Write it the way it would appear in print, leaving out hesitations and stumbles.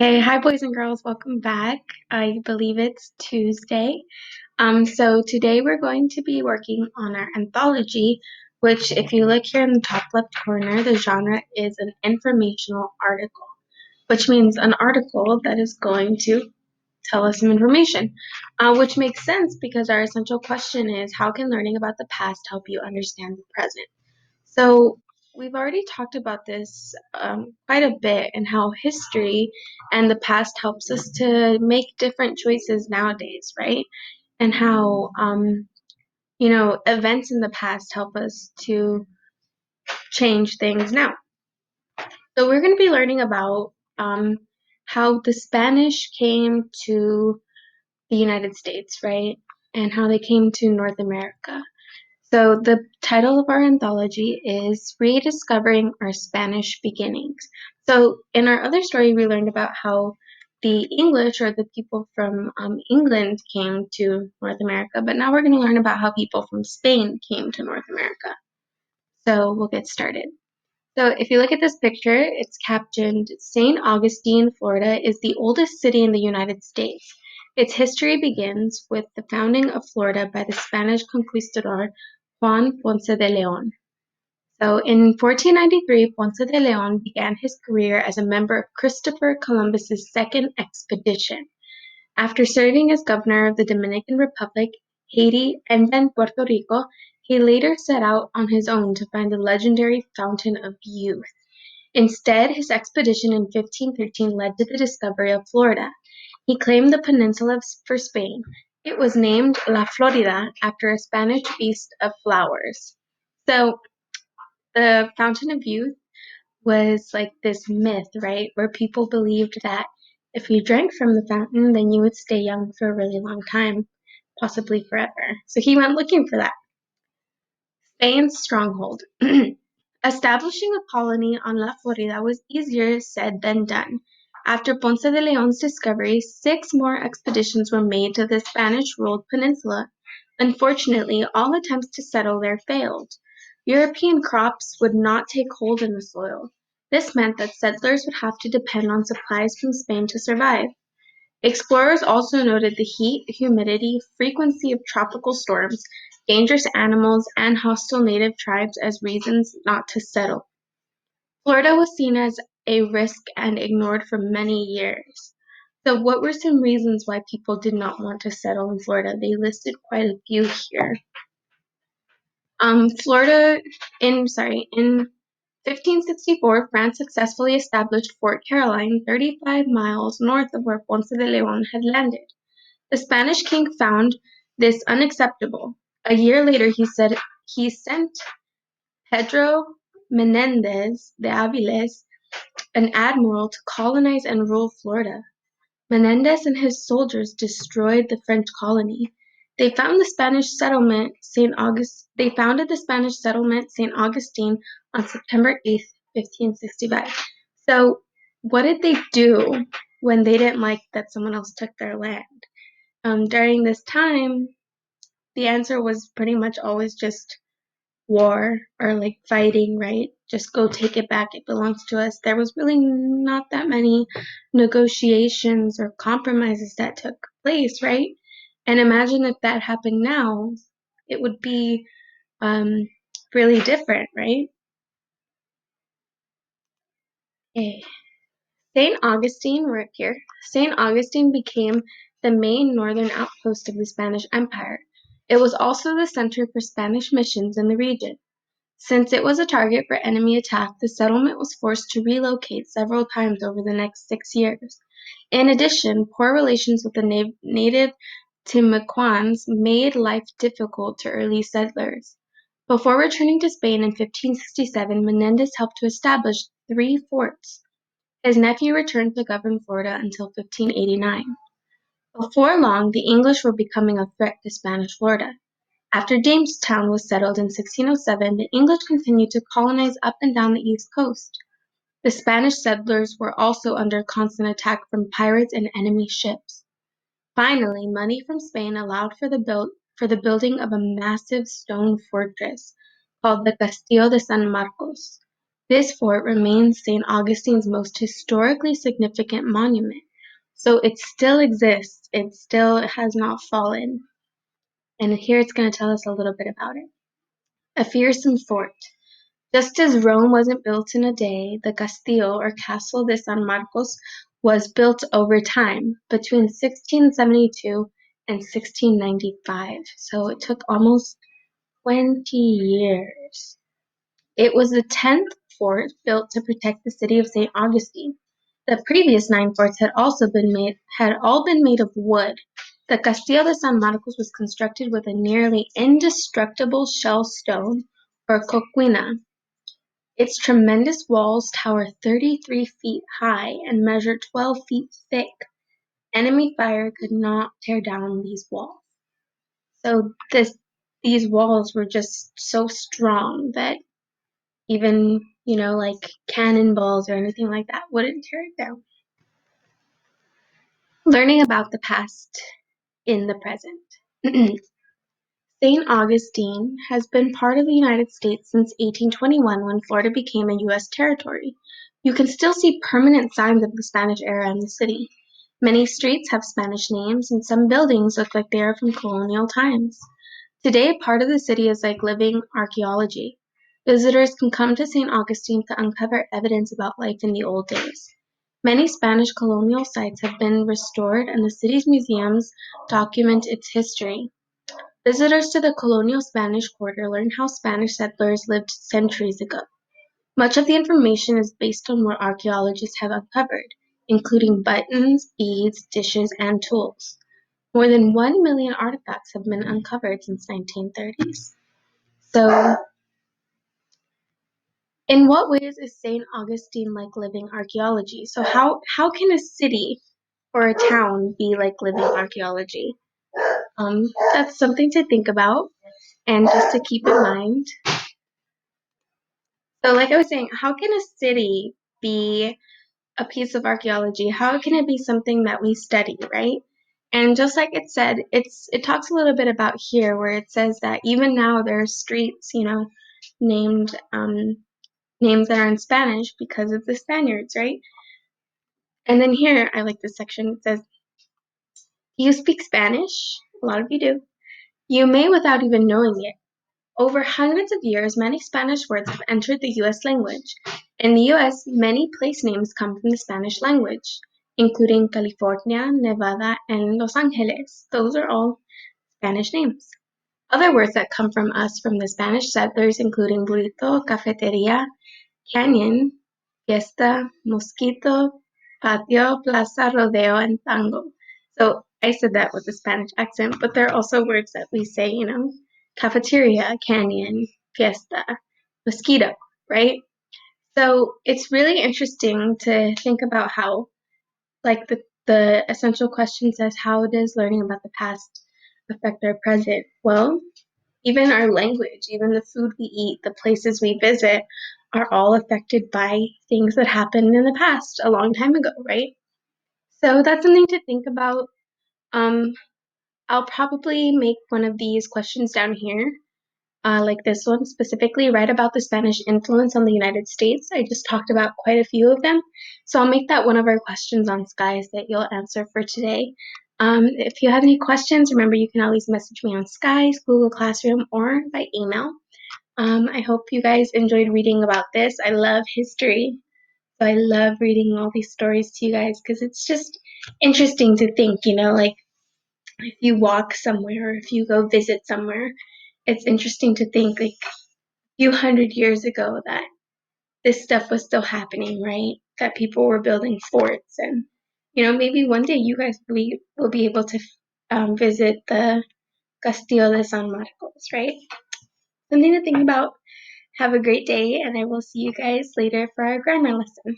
Hey, hi boys and girls, welcome back. I believe it's Tuesday. So today we're going to be working on our anthology, which if you look here in the top left corner, the genre is an informational article, which means an article that is going to tell us some information, which makes sense because our essential question is how can learning about the past help you understand the present? So we've already talked about this quite a bit and how history and the past helps us to make different choices nowadays, right? And how, events in the past help us to change things now. So we're going to be learning about how the Spanish came to the United States, right? And how they came to North America. So the title of our anthology is Rediscovering Our Spanish Beginnings. So in our other story, we learned about how the English or the people from England came to North America, but now we're going to learn about how people from Spain came to North America. So we'll get started. So if you look at this picture, it's captioned, St. Augustine, Florida is the oldest city in the United States. Its history begins with the founding of Florida by the Spanish conquistador Juan Ponce de Leon. So in 1493, Ponce de Leon began his career as a member of Christopher Columbus's second expedition. After serving as governor of the Dominican Republic, Haiti, and then Puerto Rico, he later set out on his own to find the legendary Fountain of Youth. Instead, his expedition in 1513 led to the discovery of Florida. He claimed the peninsula for Spain. It was named La Florida after a Spanish feast of flowers. So, the Fountain of Youth was like this myth, right? Where people believed that if you drank from the fountain, then you would stay young for a really long time, possibly forever. So he went looking for that. Spain's stronghold. Establishing a colony on La Florida was easier said than done. After Ponce de Leon's discovery, 6 more expeditions were made to the Spanish-ruled peninsula. Unfortunately, all attempts to settle there failed. European crops would not take hold in the soil. This meant that settlers would have to depend on supplies from Spain to survive. Explorers also noted the heat, humidity, frequency of tropical storms, dangerous animals, and hostile native tribes as reasons not to settle. Florida was seen as a risk and ignored for many years. So what were some reasons why people did not want to settle in Florida? They listed quite a few here. Florida, in 1564, France successfully established Fort Caroline, 35 miles north of where Ponce de Leon had landed. The Spanish king found this unacceptable. A year later, he sent Pedro Menendez de Aviles, an admiral, to colonize and rule Florida. Menendez and his soldiers destroyed the French colony. They founded the Spanish settlement St. Augustine on September 8th, 1565. So, what did they do when they didn't like that someone else took their land? During this time, the answer was pretty much always just war or like fighting, right? Just go take it back. It belongs to us. There was really not that many negotiations or compromises that took place, right? And imagine if that happened now, it would be really different, right? Okay. St. Augustine, we're up here. St. Augustine became the main northern outpost of the Spanish Empire. It was also the center for Spanish missions in the region. Since it was a target for enemy attack, the settlement was forced to relocate several times over the next 6 years. In addition, poor relations with the native Timucuans made life difficult to early settlers. Before returning to Spain in 1567, Menendez helped to establish 3 forts. His nephew returned to govern Florida until 1589. Before long, the English were becoming a threat to Spanish Florida. After Jamestown was settled in 1607, the English continued to colonize up and down the east coast. The Spanish settlers were also under constant attack from pirates and enemy ships. Finally, money from Spain allowed for the building of a massive stone fortress called the Castillo de San Marcos. This fort remains St. Augustine's most historically significant monument. So it still exists. It still has not fallen. And here it's going to tell us a little bit about it. A fearsome fort. Just as Rome wasn't built in a day, the Castillo or Castle de San Marcos was built over time between 1672 and 1695. So it took almost 20 years. It was the 10th fort built to protect the city of St. Augustine. The previous 9 forts had all been made of wood. The Castillo de San Marcos was constructed with a nearly indestructible shell stone or coquina. Its tremendous walls tower 33 feet high and measure 12 feet thick. Enemy fire could not tear down these walls. So these walls were just so strong that even, like cannonballs or anything like that wouldn't tear it down. Learning about the past in the present. St. Augustine has been part of the United States since 1821 when Florida became a U.S. territory. You can still see permanent signs of the Spanish era in the city. Many streets have Spanish names, and some buildings look like they are from colonial times. Today, part of the city is like living archaeology. Visitors can come to St. Augustine to uncover evidence about life in the old days. Many Spanish colonial sites have been restored, and the city's museums document its history. Visitors to the colonial Spanish Quarter learn how Spanish settlers lived centuries ago. Much of the information is based on what archaeologists have uncovered, including buttons, beads, dishes, and tools. More than 1 million artifacts have been uncovered since 1930s. So, in what ways is St. Augustine like living archaeology? So how can a city or a town be like living archaeology? That's something to think about and just to keep in mind. So like I was saying, how can a city be a piece of archaeology? How can it be something that we study, right? And just like it said, it talks a little bit about here where it says that even now there are streets, named names that are in Spanish because of the Spaniards, right? And then here, I like this section. It says, "Do you speak Spanish? A lot of you do. You may without even knowing it. Over hundreds of years, many Spanish words have entered the U.S. language. In the U.S., many place names come from the Spanish language, including California, Nevada, and Los Angeles. Those are all Spanish names. Other words that come from us from the Spanish settlers, including burrito, cafeteria, canyon, fiesta, mosquito, patio, plaza, rodeo, and tango." So I said that with a Spanish accent, but there are also words that we say, cafeteria, canyon, fiesta, mosquito, right? So it's really interesting to think about how, like the essential question says, how does learning about the past affect our present? Well, even our language, even the food we eat, the places we visit are all affected by things that happened in the past a long time ago, right? So that's something to think about. Um, I'll probably make one of these questions down here, like this one specifically, write about the Spanish influence on the United States. I just talked about quite a few of them. So I'll make that one of our questions on skies that you'll answer for today. If you have any questions, remember you can always message me on Skies, Google Classroom, or by email. I hope you guys enjoyed reading about this. I love history, so I love reading all these stories to you guys because it's just interesting to think, like if you walk somewhere or if you go visit somewhere, it's interesting to think like a few hundred years ago that this stuff was still happening, right? That people were building forts and, maybe one day you guys will be able to visit the Castillo de San Marcos, right? Something to think about. Have a great day, and I will see you guys later for our grammar lesson.